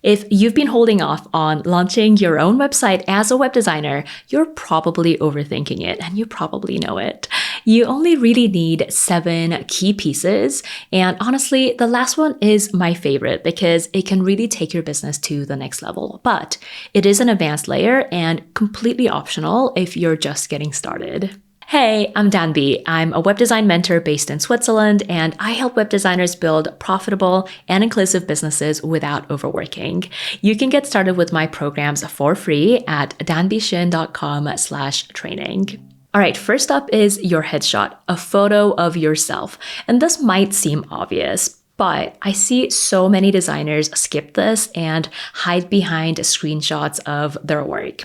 If you've been holding off on launching your own website as a web designer, you're probably overthinking it, and you probably know it. You only really need 7 key pieces, and honestly, the last one is my favorite because it can really take your business to the next level. But it is an advanced layer and completely optional if you're just getting started. Hey, I'm Danbee. I'm a web design mentor based in Switzerland, and I help web designers build profitable and inclusive businesses without overworking. You can get started with my programs for free at danbeeshin.com/training. All right, first up is your headshot, a photo of yourself. And this might seem obvious, but I see so many designers skip this and hide behind screenshots of their work.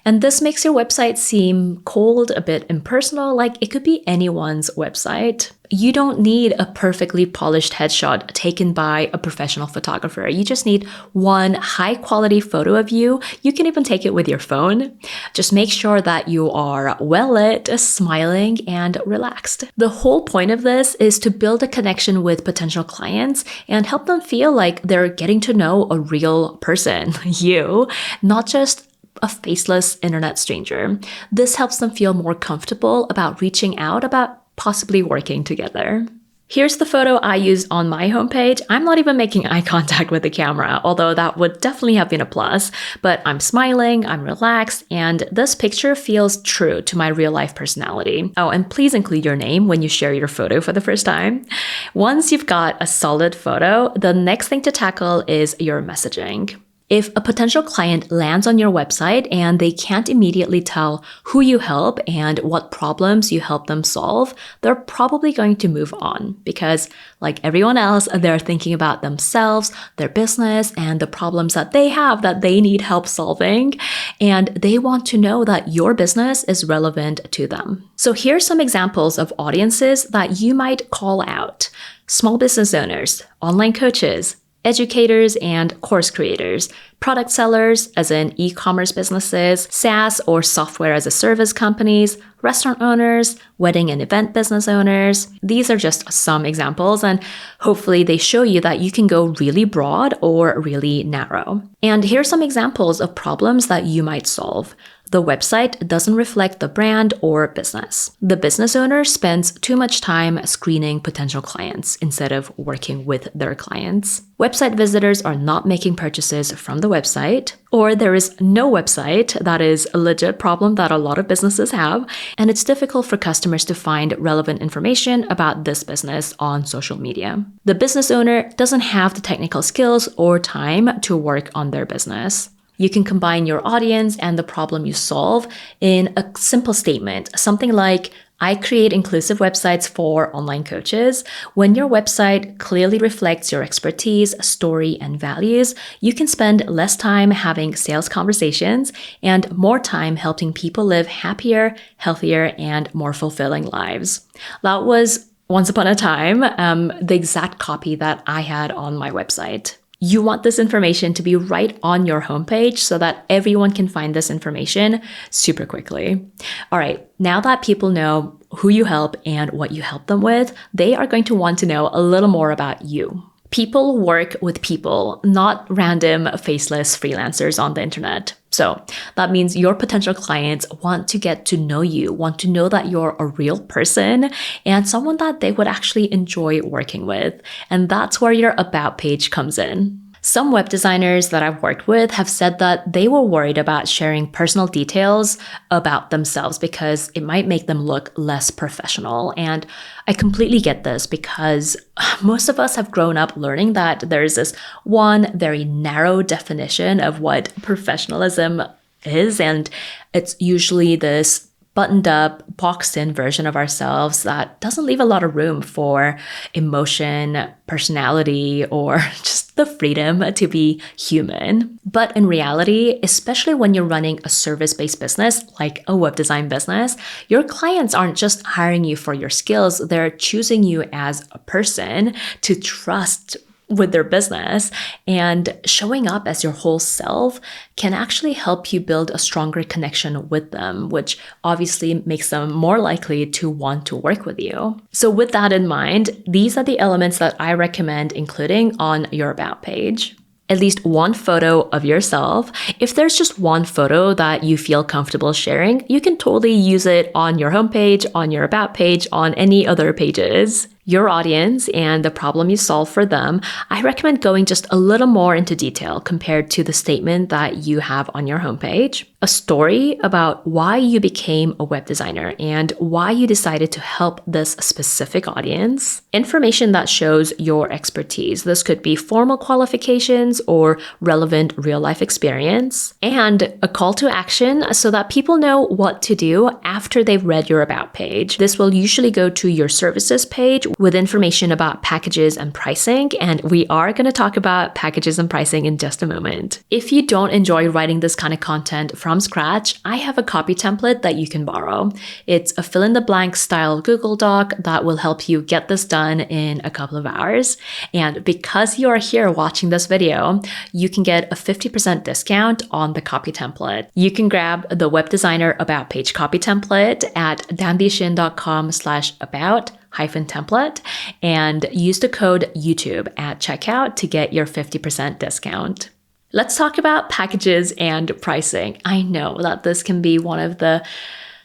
And this makes your website seem cold, a bit impersonal, like it could be anyone's website. You don't need a perfectly polished headshot taken by a professional photographer. You just need one high quality photo of you. You can even take it with your phone. Just make sure that you are well lit, smiling, and relaxed. The whole point of this is to build a connection with potential clients and help them feel like they're getting to know a real person, you, not just a faceless internet stranger. This helps them feel more comfortable about reaching out, about possibly working together. Here's the photo I used on my homepage. I'm not even making eye contact with the camera, although that would definitely have been a plus, but I'm smiling, I'm relaxed, and this picture feels true to my real life personality. Oh, and please include your name when you share your photo for the first time. Once you've got a solid photo, the next thing to tackle is your messaging. If a potential client lands on your website and they can't immediately tell who you help and what problems you help them solve, they're probably going to move on because, like everyone else, they're thinking about themselves, their business, and the problems that they have that they need help solving. And they want to know that your business is relevant to them. So here's some examples of audiences that you might call out: small business owners, online coaches, educators and course creators, product sellers, as in e-commerce businesses, SaaS or software as a service companies, restaurant owners, wedding and event business owners. These are just some examples, and hopefully they show you that you can go really broad or really narrow. And here's some examples of problems that you might solve. The website doesn't reflect the brand or business. The business owner spends too much time screening potential clients instead of working with their clients. Website visitors are not making purchases from the website, or there is no website. That is a legit problem that a lot of businesses have, and it's difficult for customers to find relevant information about this business on social media. The business owner doesn't have the technical skills or time to work on their business. You can combine your audience and the problem you solve in a simple statement, something like, I create inclusive websites for online coaches. When your website clearly reflects your expertise, story, and values, you can spend less time having sales conversations and more time helping people live happier, healthier, and more fulfilling lives. That was, once upon a time, the exact copy that I had on my website. You want this information to be right on your homepage so that everyone can find this information super quickly. All right, now that people know who you help and what you help them with, they are going to want to know a little more about you. People work with people, not random faceless freelancers on the internet. So that means your potential clients want to get to know you, want to know that you're a real person and someone that they would actually enjoy working with. And that's where your About page comes in. Some web designers that I've worked with have said that they were worried about sharing personal details about themselves because it might make them look less professional. And I completely get this because most of us have grown up learning that there's this one very narrow definition of what professionalism is. And it's usually this buttoned up, boxed in version of ourselves that doesn't leave a lot of room for emotion, personality, or just the freedom to be human. But in reality, especially when you're running a service-based business like a web design business, your clients aren't just hiring you for your skills, they're choosing you as a person to trust with their business, and showing up as your whole self can actually help you build a stronger connection with them, which obviously makes them more likely to want to work with you. So with that in mind, these are the elements that I recommend including on your About page. at least one photo of yourself. If there's just one photo that you feel comfortable sharing, you can totally use it on your homepage, on your about page, on any other pages. Your audience and the problem you solve for them, I recommend going just a little more into detail compared to the statement that you have on your homepage. A story about why you became a web designer and why you decided to help this specific audience. Information that shows your expertise. This could be formal qualifications or relevant real-life experience. And a call to action so that people know what to do after they've read your about page. This will usually go to your services page with information about packages and pricing, and we are going to talk about packages and pricing in just a moment. If you don't enjoy writing this kind of content from scratch, I have a copy template that you can borrow. It's a fill-in-the-blank style Google Doc that will help you get this done in a couple of hours. And because you are here watching this video, you can get a 50% discount on the copy template. You can grab the Web Designer About Page copy template at danbeeshin.com/about-template and use the code YouTube at checkout to get your 50% discount. Let's talk about packages and pricing. I know that this can be one of the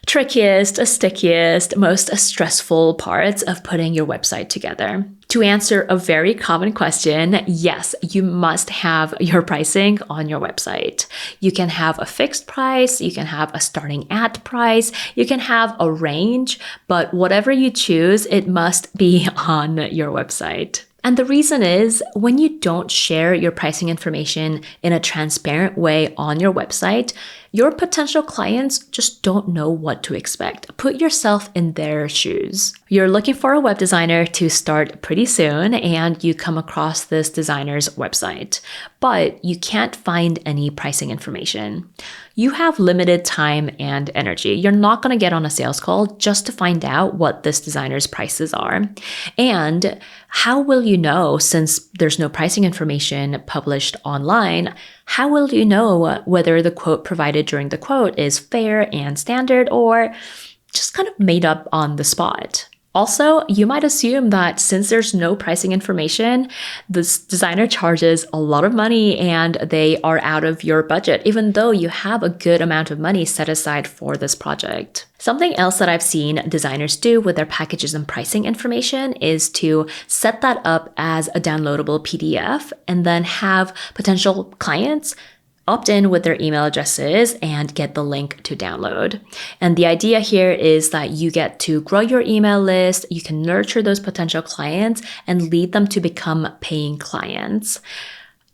trickiest, stickiest, most stressful parts of putting your website together. To answer a very common question, yes, you must have your pricing on your website. You can have a fixed price, you can have a starting at price, you can have a range, but whatever you choose, it must be on your website. And the reason is when you don't share your pricing information in a transparent way on your website, your potential clients just don't know what to expect. Put yourself in their shoes. You're looking for a web designer to start pretty soon and you come across this designer's website, but you can't find any pricing information. You have limited time and energy. You're not going to get on a sales call just to find out what this designer's prices are. And how will you know, since there's no pricing information published online, how will you know whether the quote provided during the quote is fair and standard or just kind of made up on the spot? Also, you might assume that since there's no pricing information, this designer charges a lot of money and they are out of your budget, even though you have a good amount of money set aside for this project. Something else that I've seen designers do with their packages and pricing information is to set that up as a downloadable PDF and then have potential clients opt in with their email addresses and get the link to download. And the idea here is that you get to grow your email list, you can nurture those potential clients and lead them to become paying clients.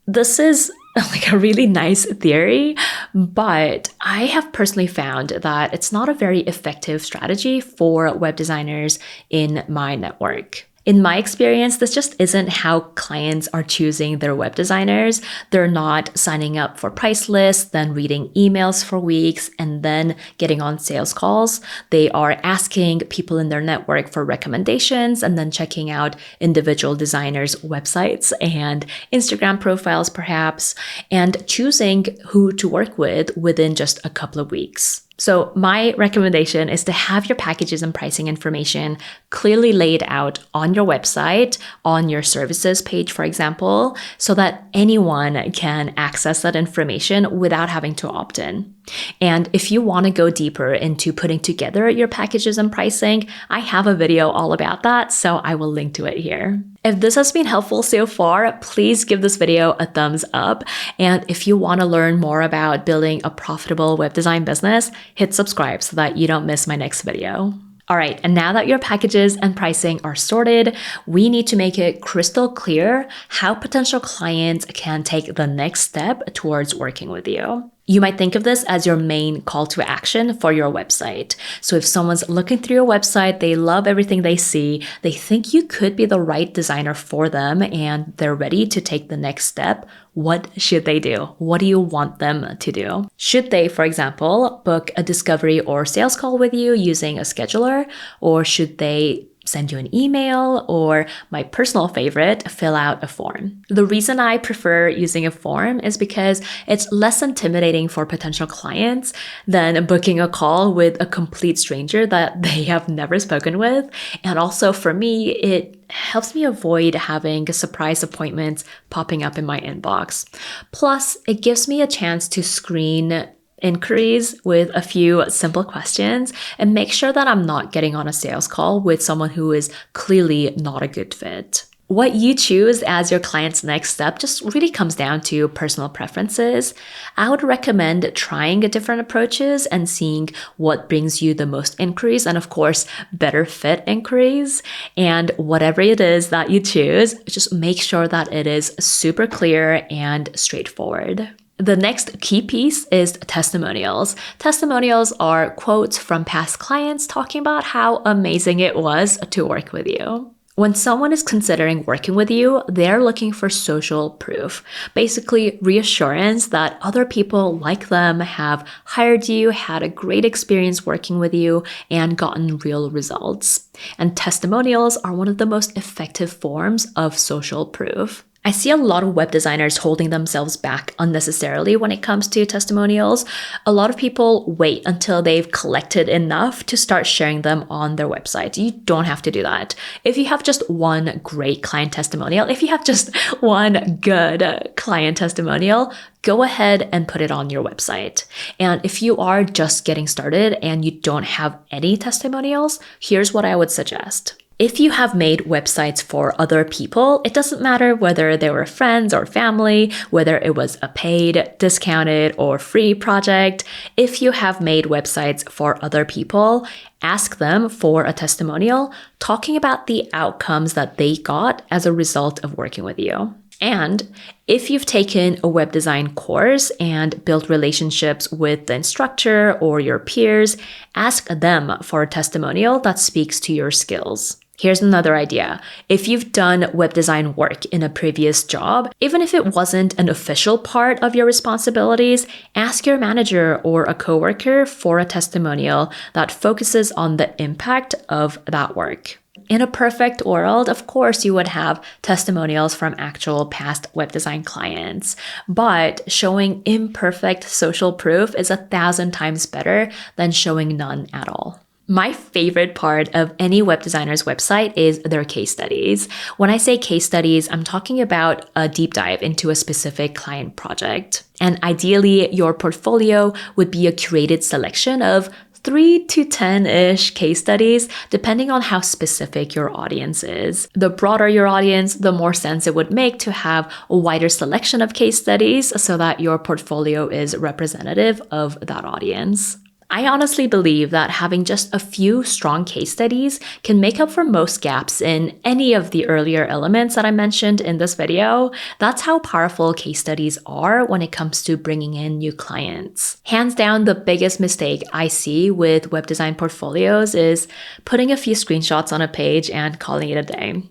This is like a really nice theory, but I have personally found that it's not a very effective strategy for web designers in my network. In my experience, this just isn't how clients are choosing their web designers. They're not signing up for price lists, then reading emails for weeks, and then getting on sales calls. They are asking people in their network for recommendations and then checking out individual designers' websites and Instagram profiles, perhaps, and choosing who to work with within just a couple of weeks. So my recommendation is to have your packages and pricing information clearly laid out on your website, on your services page, for example, so that anyone can access that information without having to opt in. And if you want to go deeper into putting together your packages and pricing, I have a video all about that, so I will link to it here. If this has been helpful so far, please give this video a thumbs up. And if you want to learn more about building a profitable web design business, hit subscribe so that you don't miss my next video. All right, and now that your packages and pricing are sorted, we need to make it crystal clear how potential clients can take the next step towards working with you. You might think of this as your main call to action for your website. So if someone's looking through your website, they love everything they see, they think you could be the right designer for them, and they're ready to take the next step, what should they do? What do you want them to do? Should they, for example, book a discovery or sales call with you using a scheduler, or should they send you an email, or my personal favorite, fill out a form. The reason I prefer using a form is because it's less intimidating for potential clients than booking a call with a complete stranger that they have never spoken with. And also for me, it helps me avoid having surprise appointments popping up in my inbox. Plus, it gives me a chance to screen inquiries with a few simple questions and make sure that I'm not getting on a sales call with someone who is clearly not a good fit. What you choose as your client's next step just really comes down to personal preferences. I would recommend trying different approaches and seeing what brings you the most inquiries and, of course, better fit inquiries. And whatever it is that you choose, just make sure that it is super clear and straightforward. The next key piece is testimonials. Testimonials are quotes from past clients talking about how amazing it was to work with you. When someone is considering working with you, they're looking for social proof, basically reassurance that other people like them have hired you, had a great experience working with you, and gotten real results. And testimonials are one of the most effective forms of social proof. I see a lot of web designers holding themselves back unnecessarily when it comes to testimonials. A lot of people wait until they've collected enough to start sharing them on their website. You don't have to do that. If you have just one great client testimonial, if you have just one good client testimonial, go ahead and put it on your website. And if you are just getting started and you don't have any testimonials, here's what I would suggest. If you have made websites for other people, it doesn't matter whether they were friends or family, whether it was a paid, discounted, or free project. If you have made websites for other people, ask them for a testimonial talking about the outcomes that they got as a result of working with you. And if you've taken a web design course and built relationships with the instructor or your peers, ask them for a testimonial that speaks to your skills. Here's another idea. If you've done web design work in a previous job, even if it wasn't an official part of your responsibilities, ask your manager or a coworker for a testimonial that focuses on the impact of that work. In a perfect world, of course, you would have testimonials from actual past web design clients, but showing imperfect social proof is 1,000 times better than showing none at all. My favorite part of any web designer's website is their case studies. When I say case studies, I'm talking about a deep dive into a specific client project. And ideally, your portfolio would be a curated selection of 3 to 10-ish case studies, depending on how specific your audience is. The broader your audience, the more sense it would make to have a wider selection of case studies so that your portfolio is representative of that audience. I honestly believe that having just a few strong case studies can make up for most gaps in any of the earlier elements that I mentioned in this video. That's how powerful case studies are when it comes to bringing in new clients. Hands down, the biggest mistake I see with web design portfolios is putting a few screenshots on a page and calling it a day.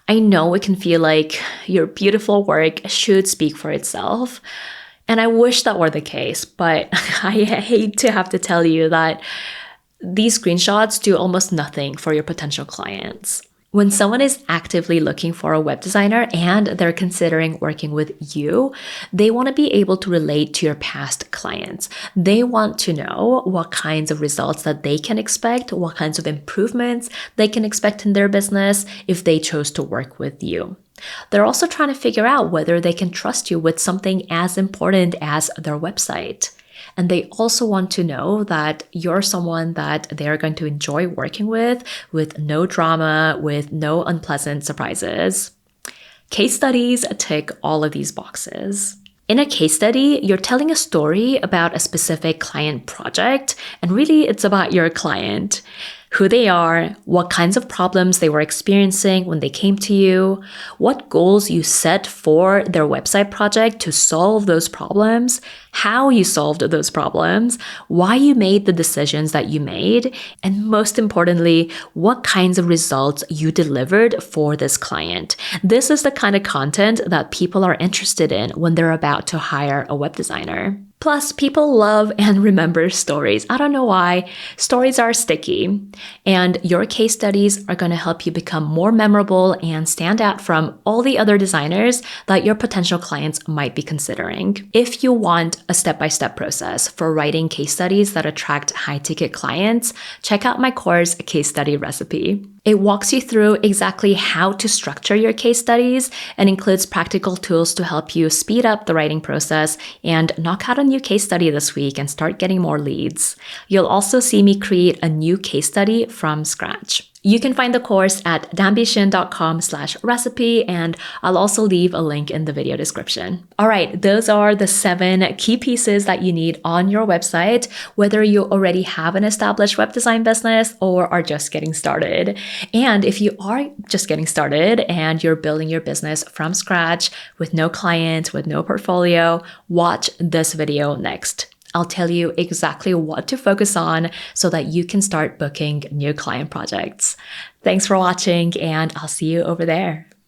I know it can feel like your beautiful work should speak for itself. And I wish that were the case, but I hate to have to tell you that these screenshots do almost nothing for your potential clients. When someone is actively looking for a web designer and they're considering working with you, they want to be able to relate to your past clients. They want to know what kinds of results that they can expect, what kinds of improvements they can expect in their business if they chose to work with you. They're also trying to figure out whether they can trust you with something as important as their website. And they also want to know that you're someone that they're going to enjoy working with no drama, with no unpleasant surprises. Case studies tick all of these boxes. In a case study, you're telling a story about a specific client project, and really it's about your client. Who they are, what kinds of problems they were experiencing when they came to you, what goals you set for their website project to solve those problems, how you solved those problems, why you made the decisions that you made, and most importantly, what kinds of results you delivered for this client. This is the kind of content that people are interested in when they're about to hire a web designer. Plus, people love and remember stories. I don't know why. Stories are sticky, and your case studies are going to help you become more memorable and stand out from all the other designers that your potential clients might be considering. If you want a step-by-step process for writing case studies that attract high-ticket clients, check out my course, Case Study Recipe. It walks you through exactly how to structure your case studies and includes practical tools to help you speed up the writing process and knock out a new case study this week and start getting more leads. You'll also see me create a new case study from scratch. You can find the course at danbeeshin.com/recipe, and I'll also leave a link in the video description. All right, those are the 7 key pieces that you need on your website, whether you already have an established web design business or are just getting started. And if you are just getting started and you're building your business from scratch with no clients, with no portfolio, watch this video next. I'll tell you exactly what to focus on so that you can start booking new client projects. Thanks for watching, and I'll see you over there.